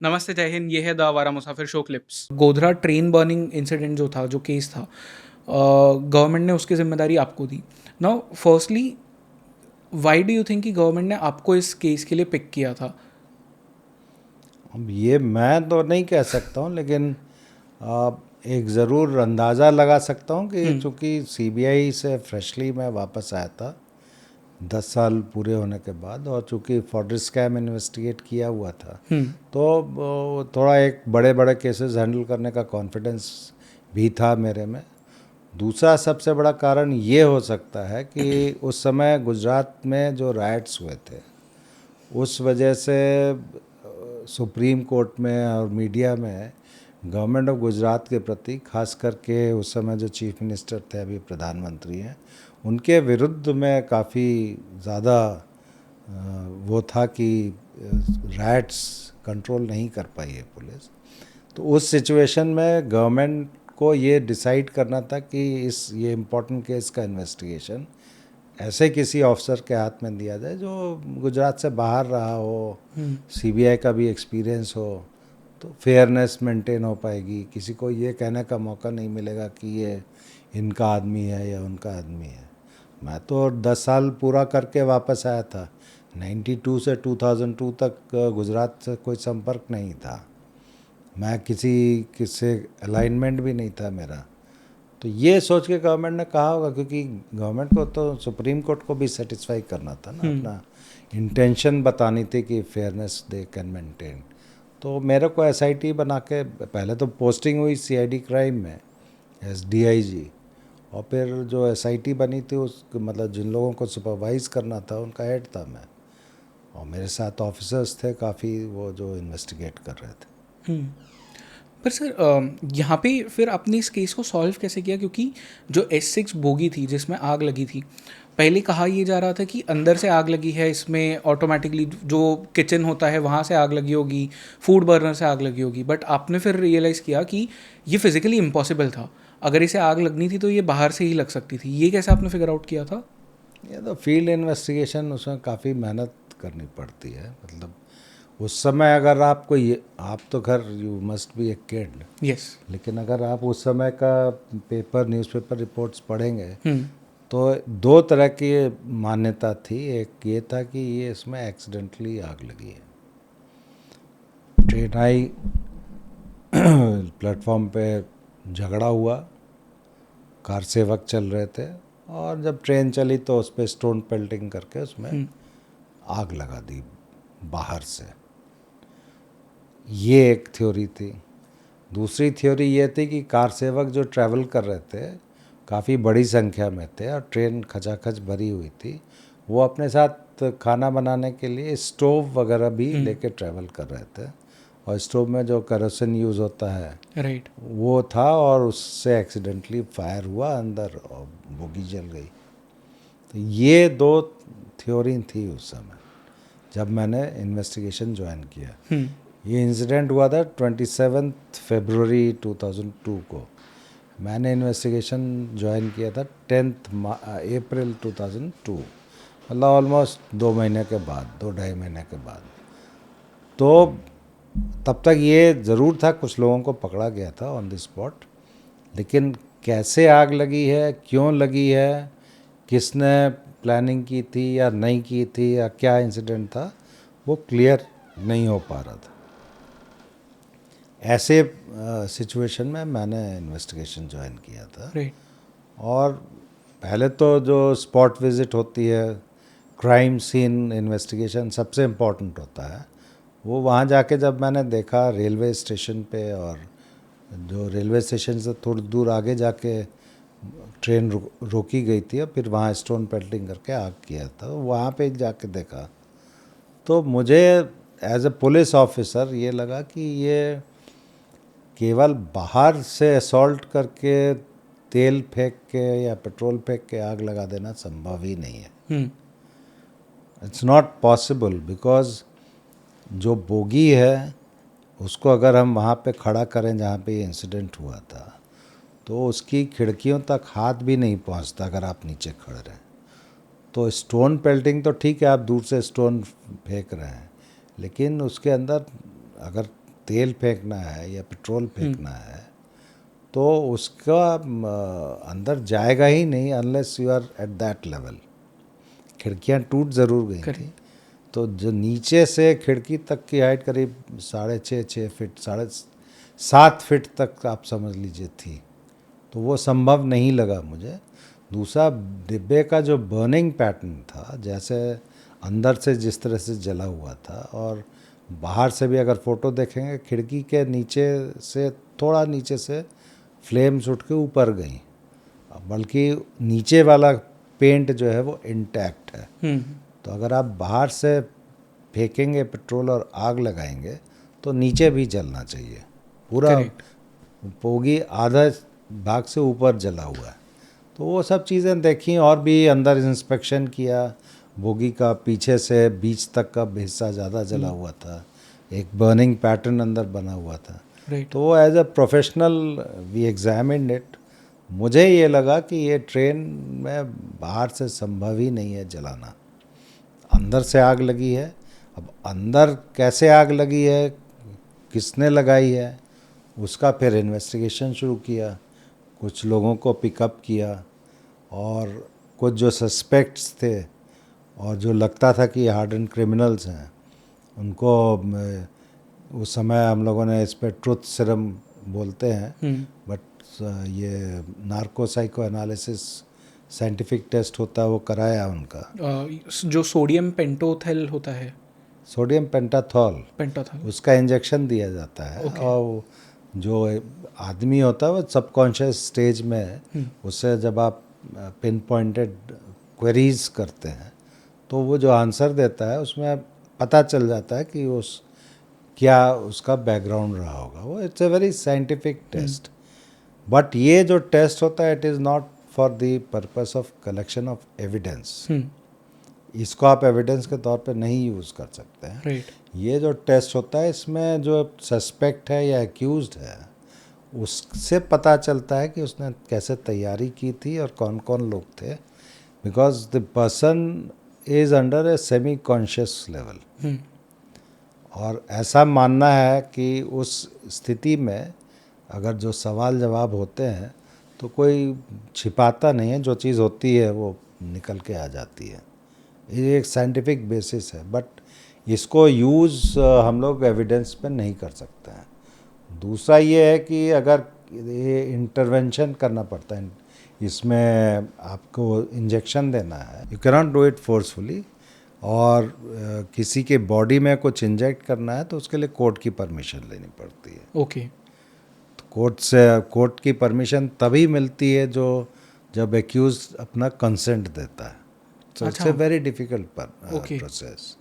नमस्ते, जय हिंद। ये है द आवारा मुसाफिर show clips. Godhra train burning incident जो था, जो केस था, गवर्नमेंट ने उसकी जिम्मेदारी आपको दी। Now firstly, why do you think कि गवर्नमेंट ने आपको इस केस के लिए पिक किया था? अब ये मैं तो नहीं कह सकता हूँ, लेकिन एक ज़रूर अंदाज़ा लगा सकता हूँ कि चूँकि सीबीआई से फ्रेशली मैं वापस आया था 10 साल पूरे होने के बाद, और चूँकि फॉरेन स्कैम इन्वेस्टिगेट किया हुआ था, तो थोड़ा एक बड़े बड़े केसेस हैंडल करने का कॉन्फिडेंस भी था मेरे में। दूसरा सबसे बड़ा कारण ये हो सकता है कि उस समय गुजरात में जो राइट्स हुए थे, उस वजह से सुप्रीम कोर्ट में और मीडिया में गवर्नमेंट ऑफ गुजरात के प्रति, खास करके उस समय जो चीफ मिनिस्टर थे, अभी प्रधानमंत्री हैं, उनके विरुद्ध में काफ़ी ज़्यादा वो था कि राइट्स कंट्रोल नहीं कर पाई है पुलिस। तो उस सिचुएशन में गवर्नमेंट को ये डिसाइड करना था कि ये इम्पोर्टेंट केस का इन्वेस्टिगेशन ऐसे किसी ऑफिसर के हाथ में दिया जाए जो गुजरात से बाहर रहा हो, सीबीआई का भी एक्सपीरियंस हो, तो फेयरनेस मेंटेन हो पाएगी। किसी को ये कहने का मौका नहीं मिलेगा कि ये इनका आदमी है या उनका आदमी है। मैं तो 10 साल पूरा करके वापस आया था। 92 से 2002 तक गुजरात से कोई संपर्क नहीं था। मैं किससे अलाइनमेंट भी नहीं था मेरा। तो ये सोच के गवर्नमेंट ने कहा होगा, क्योंकि गवर्नमेंट को तो सुप्रीम कोर्ट को भी सेटिस्फाई करना था ना, अपना इंटेंशन बतानी थी कि फेयरनेस दे कैन मेंटेन। तो मेरे को एसआईटी बना के, पहले तो पोस्टिंग हुई सीआईडी क्राइम में एस डीआईजी, और फिर जो एसआईटी बनी थी, उस मतलब जिन लोगों को सुपरवाइज करना था उनका हेड था मैं, और मेरे साथ ऑफिसर्स थे काफ़ी, वो जो इन्वेस्टिगेट कर रहे थे। पर सर, यहाँ पे फिर आपने इस केस को सॉल्व कैसे किया? क्योंकि जो S6 बोगी थी जिसमें आग लगी थी, पहले कहा यह जा रहा था कि अंदर से आग लगी है, इसमें ऑटोमेटिकली जो किचन होता है वहाँ से आग लगी होगी, फूड बर्नर से आग लगी होगी। बट आपने फिर रियलाइज़ किया कि ये फिज़िकली इम्पॉसिबल था। अगर इसे आग लगनी थी तो ये बाहर से ही लग सकती थी। ये कैसे आपने फिगर आउट किया था? ये तो फील्ड इन्वेस्टिगेशन, उसमें काफ़ी मेहनत करनी पड़ती है। मतलब उस समय अगर आपको ये, आप तो खैर you must be A kid, yes. लेकिन अगर आप उस समय का पेपर, न्यूज़पेपर रिपोर्ट्स पढ़ेंगे, तो दो तरह की मान्यता थी। एक ये था कि ये इसमें एक्सीडेंटली आग लगी है। ट्रेन आई, प्लेटफॉर्म पे झगड़ा हुआ, कार सेवक चल रहे थे, और जब ट्रेन चली तो उस पर स्टोन पेल्टिंग करके उसमें आग लगा दी बाहर से। ये एक थ्योरी थी। दूसरी थ्योरी ये थी कि कार सेवक जो ट्रैवल कर रहे थे, काफ़ी बड़ी संख्या में थे और ट्रेन खचाखच भरी हुई थी, वो अपने साथ खाना बनाने के लिए स्टोव वगैरह भी लेके ट्रैवल कर रहे थे, और स्टोव में जो केरोसिन यूज़ होता है, राइट। वो था, और उससे एक्सीडेंटली फायर हुआ अंदर और बोगी जल गई। तो ये दो थ्योरी थी उस समय जब मैंने इन्वेस्टिगेशन ज्वाइन किया। ये इंसिडेंट हुआ था 27 फरवरी 2002 को। मैंने इन्वेस्टिगेशन ज्वाइन किया था 10 अप्रैल 2002, मतलब ऑलमोस्ट 2 महीने के बाद, 2 ढाई महीने के बाद। तो तब तक ये ज़रूर था, कुछ लोगों को पकड़ा गया था ऑन द स्पॉट, लेकिन कैसे आग लगी है, क्यों लगी है, किसने प्लानिंग की थी या नहीं की थी, या क्या इंसिडेंट था, वो क्लियर नहीं हो पा रहा था। ऐसे सिचुएशन में मैंने इन्वेस्टिगेशन ज्वाइन किया था। राइट। और पहले तो जो स्पॉट विज़िट होती है, क्राइम सीन इन्वेस्टिगेशन सबसे इम्पोर्टेंट होता है। वो वहाँ जाके जब मैंने देखा रेलवे स्टेशन पे, और जो रेलवे स्टेशन से थोड़ी दूर आगे जाके ट्रेन रोकी गई थी, और फिर वहाँ स्टोन पेल्टिंग करके आग किया था, वहाँ पे जाके देखा, तो मुझे एज ए पुलिस ऑफिसर ये लगा कि ये केवल बाहर से असॉल्ट करके, तेल फेंक के या पेट्रोल फेंक के आग लगा देना संभव ही नहीं है। इट्स नॉट पॉसिबल, बिकॉज जो बोगी है उसको अगर हम वहाँ पे खड़ा करें जहाँ पे ये इंसिडेंट हुआ था, तो उसकी खिड़कियों तक हाथ भी नहीं पहुँचता अगर आप नीचे खड़े रहें। तो स्टोन पेल्टिंग तो ठीक है, आप दूर से स्टोन फेंक रहे हैं, लेकिन उसके अंदर अगर तेल फेंकना है या पेट्रोल फेंकना है तो उसका अंदर जाएगा ही नहीं unless you are at that level. खिड़कियां टूट ज़रूर गई थी, तो जो नीचे से खिड़की तक की हाइट करीब 6.5 साढ़े 7 फीट तक आप समझ लीजिए थी, तो वो संभव नहीं लगा मुझे। दूसरा, डिब्बे का जो बर्निंग पैटर्न था, जैसे अंदर से जिस तरह से जला हुआ था और बाहर से भी अगर फ़ोटो देखेंगे, खिड़की के नीचे से थोड़ा नीचे से फ्लेम्स उठ के ऊपर गई, बल्कि नीचे वाला पेंट जो है वो इंटैक्ट है। तो अगर आप बाहर से फेंकेंगे पेट्रोल और आग लगाएंगे तो नीचे भी जलना चाहिए। पूरा पोगी आधा भाग से ऊपर जला हुआ है। तो वो सब चीज़ें देखी और भी अंदर इंस्पेक्शन किया। बोगी का पीछे से बीच तक का हिस्सा ज़्यादा जला हुआ था, एक बर्निंग पैटर्न अंदर बना हुआ था। तो वो as a professional we examined it. मुझे ये लगा कि ये ट्रेन में बाहर से संभव ही नहीं है जलाना, अंदर से आग लगी है। अब अंदर कैसे आग लगी है, किसने लगाई है, उसका फिर इन्वेस्टिगेशन शुरू किया, कुछ लोगों को पिकअप किया और कुछ जो सस्पेक्ट्स थे और जो लगता था कि हार्डन क्रिमिनल्स हैं, उनको उस समय हम लोगों ने इस पर ट्रुथ सीरम बोलते हैं, बट ये narco psycho analysis scientific test होता है, वो कराया उनका। जो सोडियम पेंटोथेल होता है, सोडियम पेंटाथॉल, उसका इंजेक्शन दिया जाता है। और जो आदमी होता है वो सबकॉन्शियस स्टेज में है, उससे जब आप पिन पॉइंटेड क्वेरीज करते हैं तो वो जो आंसर देता है उसमें पता चल जाता है कि उस क्या उसका बैकग्राउंड रहा होगा। वो it's a very scientific test. But ये जो टेस्ट होता है it is not for the purpose of collection of evidence. इसको आप एविडेंस के तौर पे नहीं यूज़ कर सकते हैं। ये जो टेस्ट होता है इसमें जो सस्पेक्ट है या एक्यूज्ड है उससे पता चलता है कि उसने कैसे तैयारी की थी और कौन कौन लोग थे, because the person is under a semi conscious level. और ऐसा मानना है कि उस स्थिति में अगर जो सवाल जवाब होते हैं तो कोई छिपाता नहीं है, जो चीज़ होती है वो निकल के आ जाती है। ये एक साइंटिफिक बेसिस है, बट इसको यूज़ हम लोग एविडेंस पे नहीं कर सकते हैं। दूसरा ये है कि अगर ये इंटरवेंशन करना पड़ता है, इसमें आपको इंजेक्शन देना है, you cannot do it forcefully. और किसी के बॉडी में कुछ इंजेक्ट करना है तो उसके लिए कोर्ट की परमिशन लेनी पड़ती है। ओके। तो कोर्ट की परमिशन तभी मिलती है जब एक्यूज अपना कंसेंट देता है। So it's a very difficult process.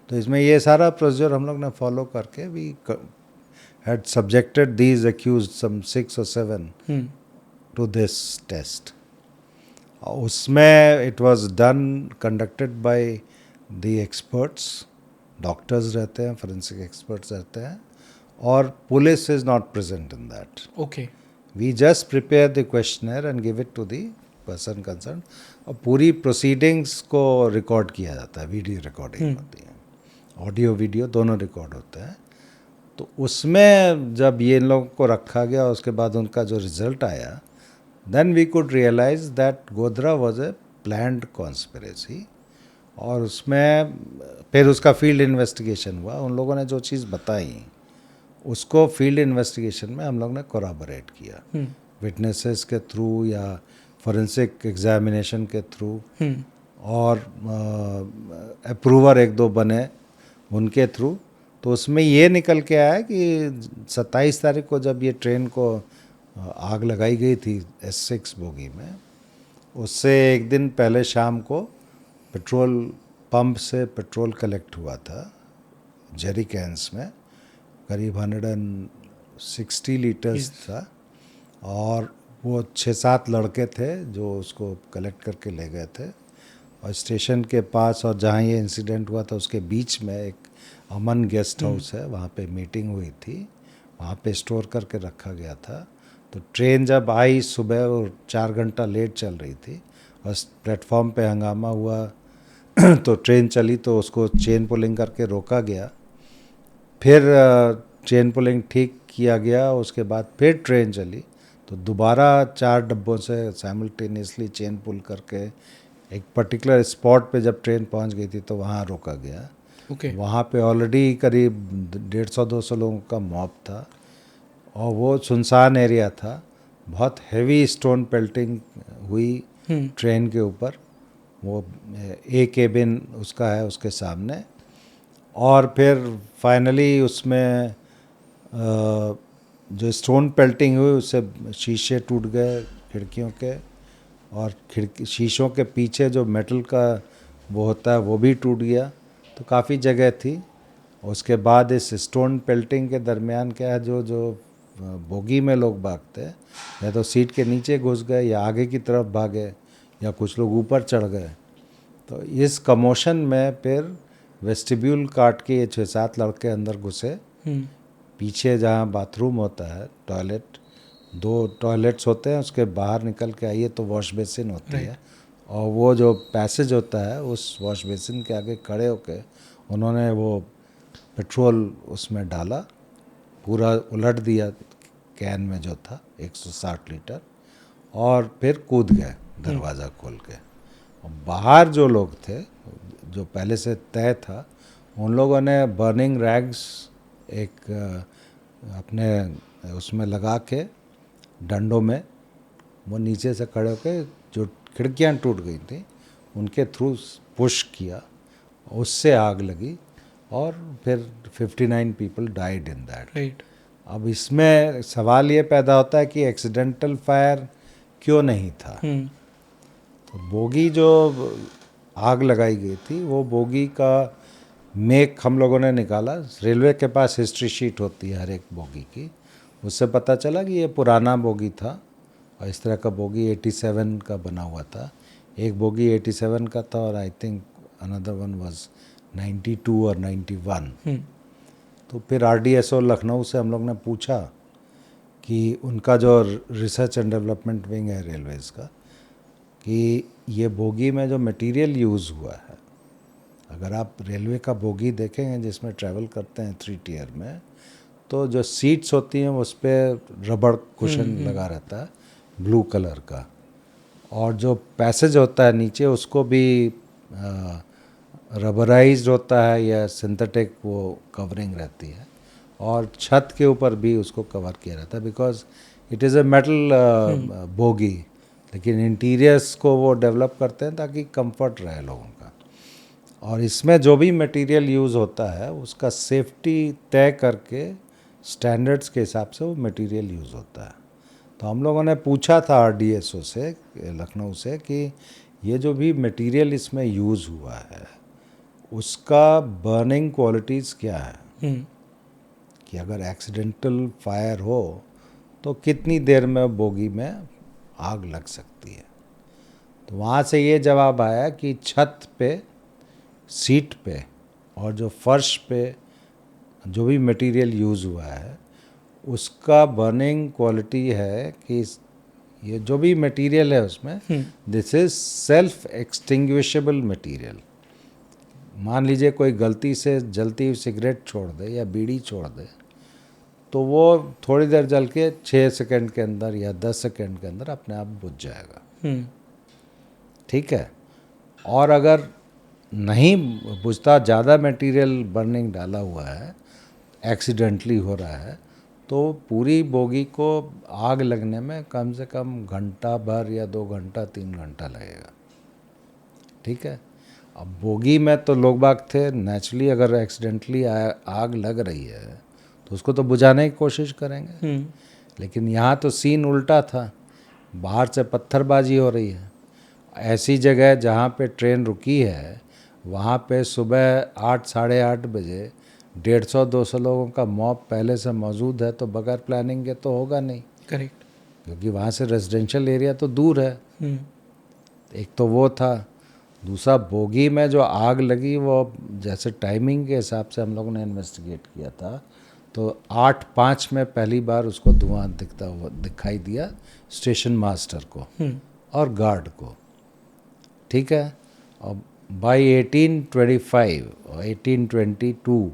तो इसमें ये सारा प्रोसीजर हम लोग ने फॉलो करके we had subjected these accused some 6 or 7 to this test. उसमें it was done conducted by the experts, doctors रहते हैं, फोरेंसिक एक्सपर्ट्स रहते हैं, और police is not present in that. Okay. We just prepare the questioner and give it to the person concerned. और पूरी proceedings को record किया जाता है, वीडियो रिकॉर्डिंग होती है, ऑडियो वीडियो दोनों रिकॉर्ड होते हैं। तो उसमें जब ये इन लोगों को रखा गया उसके बाद उनका जो रिजल्ट आया, then we could realise that Godhra was a planned conspiracy. और उसमें फिर उसका फील्ड इन्वेस्टिगेशन हुआ। उन लोगों ने जो चीज़ बताई उसको फील्ड इन्वेस्टिगेशन में हम लोग ने कोराबोरेट किया, विटनेसेस के थ्रू या फोरेंसिक एग्जामिनेशन के थ्रू, और अप्रूवर 1-2 बने उनके थ्रू। तो उसमें ये निकल के आया कि 27 तारीख को जब ये ट्रेन को आग लगाई गई थी S6 बोगी में, उससे एक दिन पहले शाम को पेट्रोल पंप से पेट्रोल कलेक्ट हुआ था जेरी कैंस में, करीब 160 लीटर्स था। और वो 6-7 लड़के थे जो उसको कलेक्ट करके ले गए थे। और स्टेशन के पास और जहाँ ये इंसिडेंट हुआ था उसके बीच में एक अमन गेस्ट हाउस है, वहाँ पे मीटिंग हुई थी, वहाँ पे स्टोर करके रखा गया था। तो ट्रेन जब आई सुबह, वो 4 घंटा लेट चल रही थी और प्लेटफॉर्म पे हंगामा हुआ तो ट्रेन चली तो उसको चेन पुलिंग करके रोका गया। फिर चेन पुलिंग ठीक किया गया, उसके बाद फिर ट्रेन चली, तो दोबारा 4 डब्बों से साइमल्टेनियसली चेन पुल करके एक पर्टिकुलर स्पॉट पे जब ट्रेन पहुंच गई थी तो वहाँ रोका गया। ओके। वहाँ पे ऑलरेडी करीब 150-200 लोगों का मॉब था और वो सुनसान एरिया था। बहुत हैवी स्टोन पेल्टिंग हुई ट्रेन के ऊपर, वो ए केबिन उसका है उसके सामने, और फिर फाइनली उसमें जो स्टोन पेल्टिंग हुई उससे शीशे टूट गए खिड़कियों के, और खिड़की शीशों के पीछे जो मेटल का वो होता है वो भी टूट गया। तो काफ़ी जगह थी। उसके बाद इस स्टोन पेल्टिंग के दरमियान क्या है, जो जो बोगी में लोग भागते हैं या तो सीट के नीचे घुस गए या आगे की तरफ भागे या कुछ लोग ऊपर चढ़ गए। तो इस कमोशन में फिर वेस्टिब्यूल काट के ये 6-7 लड़के अंदर घुसे। पीछे जहाँ बाथरूम होता है, टॉयलेट, 2 टॉयलेट्स होते हैं, उसके बाहर निकल के आइए तो वॉश बेसिन होती है, और वो जो पैसेज होता है उस वॉश बेसिन के आगे खड़े होके उन्होंने वो पेट्रोल उसमें डाला, पूरा उलट दिया कैन में जो था 160 लीटर, और फिर कूद गए दरवाज़ा खोल के। और बाहर जो लोग थे, जो पहले से तय था, उन लोगों ने बर्निंग रैग्स एक अपने उसमें लगा के डंडों में वो नीचे से खड़े होकर जो खिड़कियां टूट गई थी उनके थ्रू पुश किया, उससे आग लगी और फिर 59 people died in that. Right. अब इसमें सवाल ये पैदा होता है कि एक्सीडेंटल फायर क्यों नहीं था। तो बोगी जो आग लगाई गई थी वो बोगी का मेक हम लोगों ने निकाला। रेलवे के पास हिस्ट्री शीट होती है हर एक बोगी की, उससे पता चला कि ये पुराना बोगी था और इस तरह का बोगी 87 का बना हुआ था। एक बोगी 87 का था और I think another one was 92 और 91। तो फिर आरडीएसओ लखनऊ से हम लोग ने पूछा कि उनका जो रिसर्च एंड डेवलपमेंट विंग है रेलवेज का, कि ये बोगी में जो मटेरियल यूज़ हुआ है, अगर आप रेलवे का बोगी देखेंगे जिसमें ट्रैवल करते हैं 3 टियर में, तो जो सीट्स होती हैं उस पर रबड़ कुशन लगा रहता है ब्लू कलर का, और जो पैसेज होता है नीचे उसको भी रबराइज्ड होता है या सिंथेटिक वो कवरिंग रहती है, और छत के ऊपर भी उसको कवर किया रहता है because it is a metal bogie, लेकिन इंटीरियर्स को वो डेवलप करते हैं ताकि कंफर्ट रहे लोगों का। और इसमें जो भी मटेरियल यूज़ होता है उसका सेफ्टी तय करके स्टैंडर्ड्स के हिसाब से वो मटेरियल यूज़ होता है। तो हम लोगों ने पूछा था आरडीएसओ से लखनऊ से कि ये जो भी मटेरियल इसमें यूज़ हुआ है उसका बर्निंग क्वालिटीज़ क्या है, कि अगर एक्सीडेंटल फायर हो तो कितनी देर में बोगी में आग लग सकती है। तो वहाँ से ये जवाब आया कि छत पे, सीट पे और जो फर्श पे जो भी मटेरियल यूज़ हुआ है उसका बर्निंग क्वालिटी है कि ये जो भी मटेरियल है उसमें दिस इज़ सेल्फ एक्सटिंग्विशेबल मटेरियल। मान लीजिए कोई गलती से जलती हुई सिगरेट छोड़ दे या बीड़ी छोड़ दे तो वो थोड़ी देर जल के 6 सेकंड के अंदर या 10 सेकंड के अंदर अपने आप बुझ जाएगा। ठीक है, और अगर नहीं बुझता, ज़्यादा मटेरियल बर्निंग डाला हुआ है, एक्सीडेंटली हो रहा है, तो पूरी बोगी को आग लगने में कम से कम घंटा भर या 2 घंटा 3 घंटा लगेगा। ठीक है, अब बोगी में तो लोग बाग थे, नेचुरली अगर एक्सीडेंटली आग लग रही है तो उसको तो बुझाने की कोशिश करेंगे। लेकिन यहाँ तो सीन उल्टा था, बाहर से पत्थरबाजी हो रही है। ऐसी जगह जहाँ पे ट्रेन रुकी है वहाँ पे सुबह 8 साढ़े 8 बजे 150-200 लोगों का मॉब पहले से मौजूद है, तो बगैर प्लानिंग के तो होगा नहीं। करेक्ट। क्योंकि वहाँ से रेजिडेंशियल एरिया तो दूर है। एक तो वो था, दूसरा बोगी में जो आग लगी वो जैसे टाइमिंग के हिसाब से हम लोगों ने इन्वेस्टिगेट किया था तो 8:05 में पहली बार उसको धुआं दिखता हुआ दिखाई दिया स्टेशन मास्टर को और गार्ड को। ठीक है, और बाई 1825 और 1822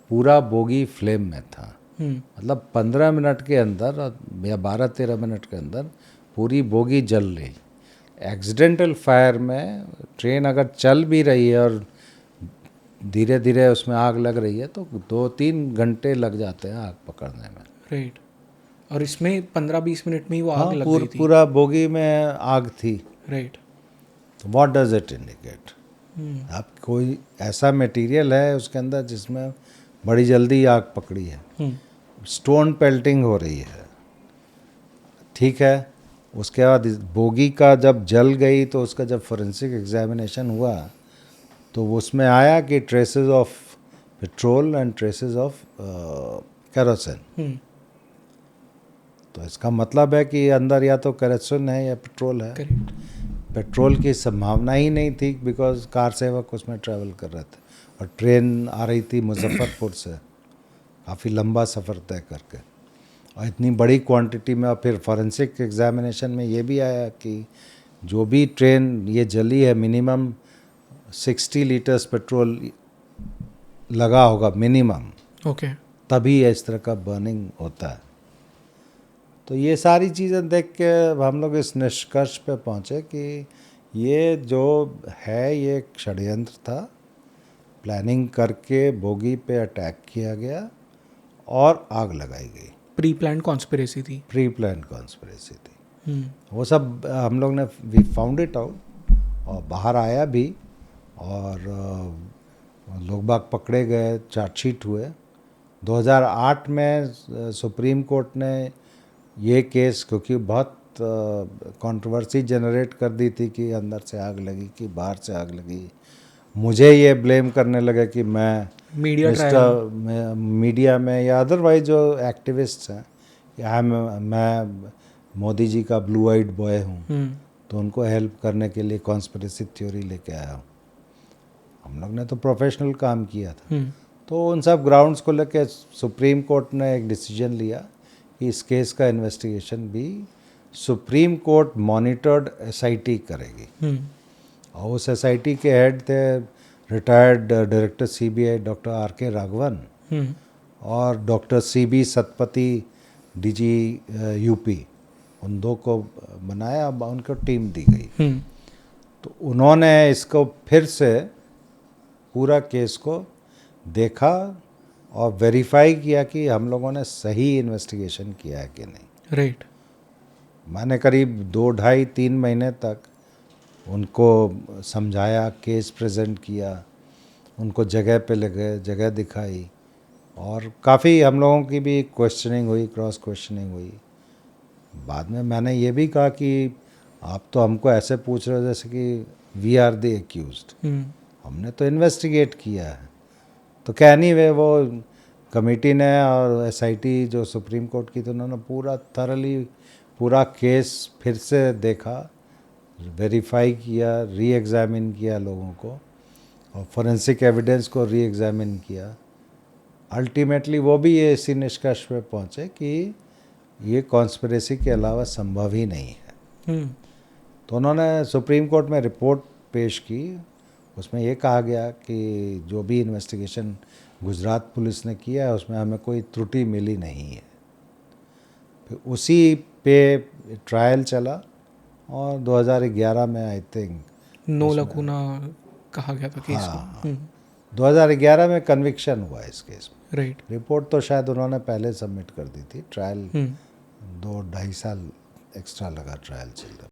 पूरा बोगी फ्लेम में था। हम्म। मतलब 15 मिनट के अंदर या 12-13 मिनट के अंदर पूरी बोगी जल रही। एक्सीडेंटल फायर में ट्रेन अगर चल भी रही है और धीरे धीरे उसमें आग लग रही है तो 2-3 घंटे लग जाते हैं आग पकड़ने में। राइट। और इसमें 15-20 मिनट में ही वो आग लग गई थी। पूरा बोगी में आग थी। राइट। तो व्हाट डज इट इंडिकेट? आप कोई ऐसा मटेरियल है उसके अंदर जिसमें बड़ी जल्दी आग पकड़ी है। स्टोन पेल्टिंग हो रही है, ठीक है। उसके बाद बोगी का जब जल गई तो उसका जब फोरेंसिक एग्जामिनेशन हुआ तो उसमें आया कि traces of petrol and traces of kerosene. तो इसका मतलब है कि अंदर या तो केरोसिन है या पेट्रोल है। करेक्ट। पेट्रोल की संभावना ही नहीं थी बिकॉज कार सेवक उसमें ट्रैवल कर रहे थे और ट्रेन आ रही थी मुजफ्फरपुर से काफ़ी लंबा सफ़र तय करके और इतनी बड़ी क्वांटिटी में। और फिर फॉरेंसिक एग्जामिनेशन में ये भी आया कि जो भी ट्रेन ये जली है मिनिमम 60 लीटर्स पेट्रोल लगा होगा मिनिमम, ओके। तभी इस तरह का बर्निंग होता है। तो ये सारी चीज़ें देख के हम लोग इस निष्कर्ष पे पहुँचे कि ये जो है ये एक षड्यंत्र था। प्लानिंग करके बोगी पे अटैक किया गया और आग लगाई गई। प्री प्लान कॉन्स्पिरेसी थी। प्री प्लान कॉन्स्पिरेसी थी। वो सब हम लोग ने वी फाउंड इट आउट और बाहर आया भी और लोग बाग पकड़े गए, चार्जशीट हुए। 2008 में सुप्रीम कोर्ट ने ये केस, क्योंकि बहुत कंट्रोवर्सी जनरेट कर दी थी कि अंदर से आग लगी कि बाहर से आग लगी, मुझे ये ब्लेम करने लगे कि मैं मीडिया में या अदरवाइज जो एक्टिविस्ट्स हैं या मैं मोदी जी का ब्लू आइड बॉय हूँ तो उनको हेल्प करने के लिए कॉन्स्पिरेसी थ्योरी लेके आया हूँ। हम लोग ने तो प्रोफेशनल काम किया था। तो उन सब ग्राउंड्स को लेके सुप्रीम कोर्ट ने एक डिसीजन लिया कि इस केस का इन्वेस्टिगेशन भी सुप्रीम कोर्ट मॉनिटर्ड एसआईटी करेगी। और उस एसआईटी के हेड थे retired director CBI doctor R K. Raghavan और doctor C B Satpathy DG UP. उन दो को बनाया, उनको टीम दी गई। तो उन्होंने इसको फिर से पूरा केस को देखा और वेरीफाई किया कि हम लोगों ने सही इन्वेस्टिगेशन किया है कि नहीं। राइट। मैंने करीब 2-2.5-3 महीने तक उनको समझाया, केस प्रेजेंट किया, उनको जगह पे ले गए, जगह दिखाई और काफ़ी हम लोगों की भी क्वेश्चनिंग हुई, क्रॉस क्वेश्चनिंग हुई। बाद में मैंने ये भी कहा कि आप तो हमको ऐसे पूछ रहे हो जैसे कि वी आर द एक्यूज्ड, हमने तो इन्वेस्टिगेट किया है। तो क्या नहीं वे वो कमेटी ने और एसआईटी जो सुप्रीम कोर्ट की, तो उन्होंने पूरा थरली पूरा केस फिर से देखा, वेरीफाई किया, री एग्ज़ामिन किया लोगों को और फोरेंसिक एविडेंस को री एग्ज़ामिन किया। अल्टीमेटली वो भी ये इसी निष्कर्ष पे पहुँचे कि ये कॉन्स्पिरेसी के अलावा संभव ही नहीं है। तो उन्होंने सुप्रीम कोर्ट में रिपोर्ट पेश की, उसमें ये कहा गया कि जो भी इन्वेस्टिगेशन गुजरात पुलिस ने किया है उसमें हमें कोई त्रुटि मिली नहीं है। फिर उसी पे ट्रायल चला और 2011 में आई थिंक नो लकूना कहा गया था केस को। 2011 में कन्विक्शन हुआ इस केस में। राइट। रिपोर्ट तो शायद उन्होंने पहले सबमिट कर दी थी। ट्रायल 2-2.5 साल एक्स्ट्रा लगा ट्रायल चल रहा।